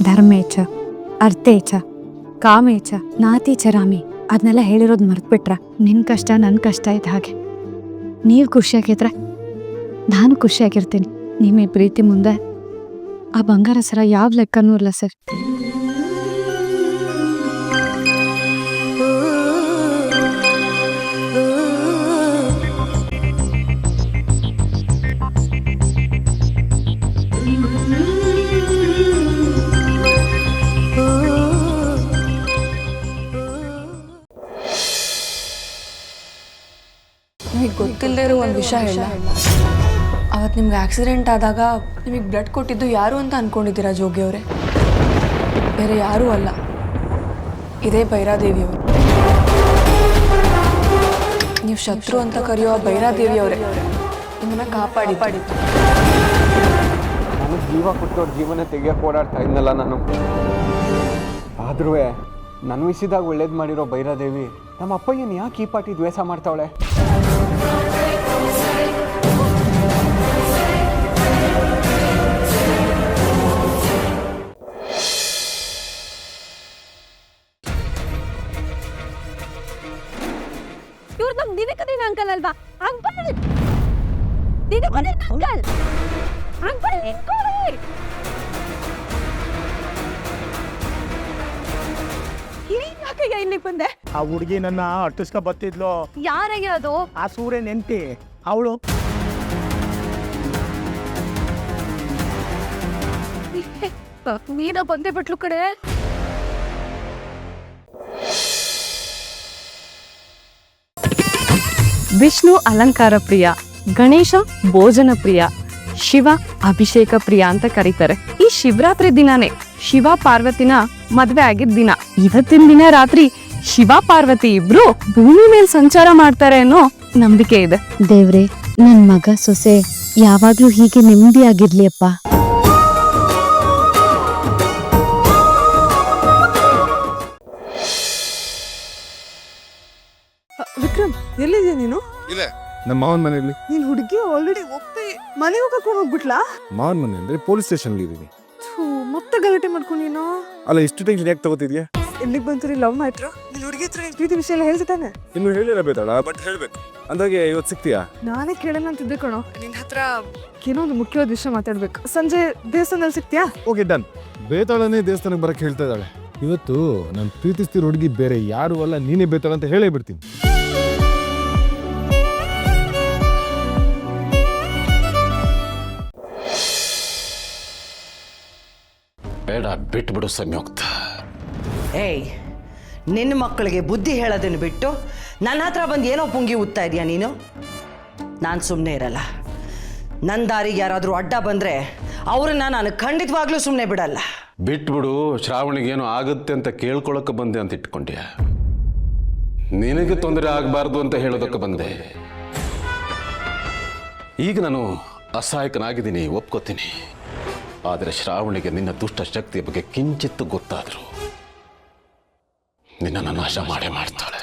ಧರ್ಮೇಚ ಅರ್ಥೇಚ ಕಾಮೇಚ ನಾತಿಚರಾಮಿ ಅದನ್ನೆಲ್ಲ ಹೇಳಿರೋದು ಮರ್ತ್ಬಿಟ್ರ ನಿನ್ನ ಕಷ್ಟ ನನ್ನ ಕಷ್ಟ ಇದ್ದ ಹಾಗೆ. ನೀವು ಖುಷಿಯಾಗಿದ್ರೆ ನಾನು ಖುಷಿಯಾಗಿರ್ತೀನಿ. ನಿಮ್ಮ ಪ್ರೀತಿ ಮುಂದೆ ಆ ಬಂಗಾರ ಸರ ಯಾವ ಲೆಕ್ಕನೂ ಇಲ್ಲ ಸರ್. ನಿಮಗೆ ಗೊತ್ತಿಲ್ಲದೆ ಇರೋ ಒಂದು ವಿಷಯ ಹೇಳ. ಅವತ್ತು ನಿಮ್ಗೆ ಆಕ್ಸಿಡೆಂಟ್ ಆದಾಗ ನಿಮಗೆ ಬ್ಲಡ್ ಕೊಟ್ಟಿದ್ದು ಯಾರು ಅಂತ ಅಂದ್ಕೊಂಡಿದ್ದೀರಾ ಜೋಗಿ ಅವರೇ? ಬೇರೆ ಯಾರೂ ಅಲ್ಲ, ಇದೇ ಭೈರಾದೇವಿಯವರು. ನೀವು ಶತ್ರು ಅಂತ ಕರೆಯೋ ಭೈರಾದೇವಿಯವರೇ ನಿಮ್ಮನ್ನ ಕಾಪಾಡಿದ್ದು. ನನಗೆ ಜೀವ ಕೊಟ್ಟವ್ರ ಜೀವನ ತೆಗಿಯೋಕೆ ಓಡಾಡ್ತಾ ಇದ್ನಲ್ಲ ನಾನು. ಆದ್ರೂ ನನ್ನ ವಿಷಯದಾಗ ಒಳ್ಳೇದು ಮಾಡಿರೋ ಭೈರಾದೇವಿ ನಮ್ಮ ಅಪ್ಪಯ್ಯನ ಯಾಕೆ ಈ ಪಾಟಿ ದ್ವೇಷ ಮಾಡ್ತಾವಳೆ? ಇವ್ರು ನಮ್ಮ ದಿನಕದಿನ ಅಂಕಲ್ ಅಲ್ವಾ? ಅಂಕಲ್ ದಿನಕದಿನ ಅಂಕಲ್ ಅಂಕಲ್ ನಿಂತ್ಕೊಳ್ಳಿ. ಯಾಕಯ್ಯ ಇಲ್ಲಿಗೆ ಬಂದೆ? ಆ ಹುಡುಗಿ ನನ್ನ ಅಟ್ಟಿಸ್ಕೊ ಬತ್ತಿದ್ಲು. ಯಾರಯ್ಯ ಅದು? ಆ ಸೂರ್ಯ ನೆಂಟಿ ಅವಳು. ನೀನ ಬಂದೆ ಬಿಟ್ಲು ಕಡೆ. ವಿಷ್ಣು ಅಲಂಕಾರ ಪ್ರಿಯ, ಗಣೇಶ ಭೋಜನ ಪ್ರಿಯ, ಶಿವ ಅಭಿಷೇಕ ಪ್ರಿಯ ಅಂತ ಕರೀತಾರೆ. ಈ ಶಿವರಾತ್ರಿ ದಿನಾನೇ ಶಿವ ಪಾರ್ವತಿನ ಮದ್ವೆ ಆಗಿದ್ದ ದಿನ. ಇವತ್ತಿನ ದಿನ ರಾತ್ರಿ ಶಿವ ಪಾರ್ವತಿ ಇಬ್ರು ಭೂಮಿ ಮೇಲೆ ಸಂಚಾರ ಮಾಡ್ತಾರೆ ಅನ್ನೋ ನಂಬಿಕೆ ಇದೆ. ದೇವ್ರೆ, ನನ್ ಮಗ ಸೊಸೆ ಯಾವಾಗ್ಲೂ ಹೀಗೆ ನೆಮ್ಮದಿಯಾಗಿರ್ಲಿ ಅಪ್ಪ. ವಿಕ್ರಮ್, ಎಲ್ಲಿದ್ಯಾ ನೀನು? ಇದೆ ನಮ್ಮ ಮಾವನ ಮನೆಯಲ್ಲಿ. ನೀನ್ ಹುಡುಗಿ ಆಲ್ರೆಡಿ ಹೋಗ್ತಿ ಮನೆಗೆ ಕರ್ಕೊಂಡು ಹೋಗ್ಬಿಟ್ಲಾ? ಮಾವನ ಮನೆ ಅಂದ್ರೆ ಪೊಲೀಸ್ ಸ್ಟೇಷನ್ ಇದೀನಿ. ಮತ್ತೆ ಗಲಾಟೆ ಮಾಡ್ಕೊಂಡು ನೀನು ಅಲ್ಲ, ಇಷ್ಟು ಟೆನ್ಷನ್ ಯಾಕೆ ತಗೋತಿದ್ಯಾ? ಎಲ್ಲಿಗೆ ಬಂತು ಲವ್ ಮ್ಯಾಟ್ರು? ನಿನ್ ಹುಡುಗಿ ಹತ್ರ ಪ್ರೀತಿ ವಿಷಯ ಎಲ್ಲ ಹೇಳ್ತಾನೆ? ಇನ್ನು ಹೇಳಿಲ್ಲ ಬೇತಾಳ, ಬಟ್ ಹೇಳ್ಬೇಕು. ಅಂದಾಗೆ ಇವತ್ತು ಸಿಗ್ತೀಯಾ? ನಾನೇ ಕೇಳೋಣ ಅಂತಿದ್ದೆ ಕಣೋ. ನಿನ್ ಹತ್ರ ಏನೋ ಒಂದು ಮುಖ್ಯವಾದ ವಿಷಯ ಮಾತಾಡ್ಬೇಕು. ಸಂಜೆ ದೇವಸ್ಥಾನದಲ್ಲಿ ಸಿಗ್ತೀಯಾ? Okay done. ಬೇತಾಳನೇ ದೇವಸ್ಥಾನಕ್ಕೆ ಬರಕ್ಕೆ ಹೇಳ್ತಾ ಇದ್ದಾಳೆ. ಇವತ್ತು ನಾನು ಪ್ರೀತಿಸ್ತಿರೋ ಹುಡುಗಿ ಬೇರೆ ಯಾರು ಅಲ್ಲ, ನೀನೇ ಬೇತಾಳ ಅಂತ ಹೇಳೇ ಬಿಡ್ತೀನಿ. ಬೇಡ, ಬಿಟ್ಬಿಡು ಸಂಯುಕ್ತ. ಏಯ್, ನಿನ್ನ ಮಕ್ಕಳಿಗೆ ಬುದ್ಧಿ ಹೇಳೋದನ್ನು ಬಿಟ್ಟು ನನ್ನ ಹತ್ರ ಬಂದು ಏನೋ ಪುಂಗಿ ಉತ್ತಾ ಇದೆಯಾ ನೀನು? ನಾನು ಸುಮ್ಮನೆ ಇರಲ್ಲ. ನನ್ನ ದಾರಿಗೆ ಯಾರಾದರೂ ಅಡ್ಡ ಬಂದರೆ ಅವ್ರನ್ನ ನಾನು ಖಂಡಿತವಾಗ್ಲೂ ಸುಮ್ಮನೆ ಬಿಡಲ್ಲ. ಬಿಟ್ಬಿಡು. ಶ್ರಾವಣಿಗೇನು ಆಗುತ್ತೆ ಅಂತ ಕೇಳ್ಕೊಳಕ್ಕೆ ಬಂದೆ ಅಂತ ಇಟ್ಕೊಂಡ್ಯಾ? ನಿನಗೆ ತೊಂದರೆ ಆಗಬಾರ್ದು ಅಂತ ಹೇಳೋದಕ್ಕೆ ಬಂದೆ. ಈಗ ನಾನು ಅಸಹಾಯಕನಾಗಿದ್ದೀನಿ, ಒಪ್ಕೋತೀನಿ. ಆದರೆ ಶ್ರಾವಣಿಗೆ ನಿನ್ನ ದುಷ್ಟ ಶಕ್ತಿಯ ಬಗ್ಗೆ ಕಿಂಚಿತ್ತು ಗೊತ್ತಾದರೂ ನಿನ್ನನ್ನು ನಾಶ ಮಾಡೇ ಮಾಡ್ತಾಳೆ.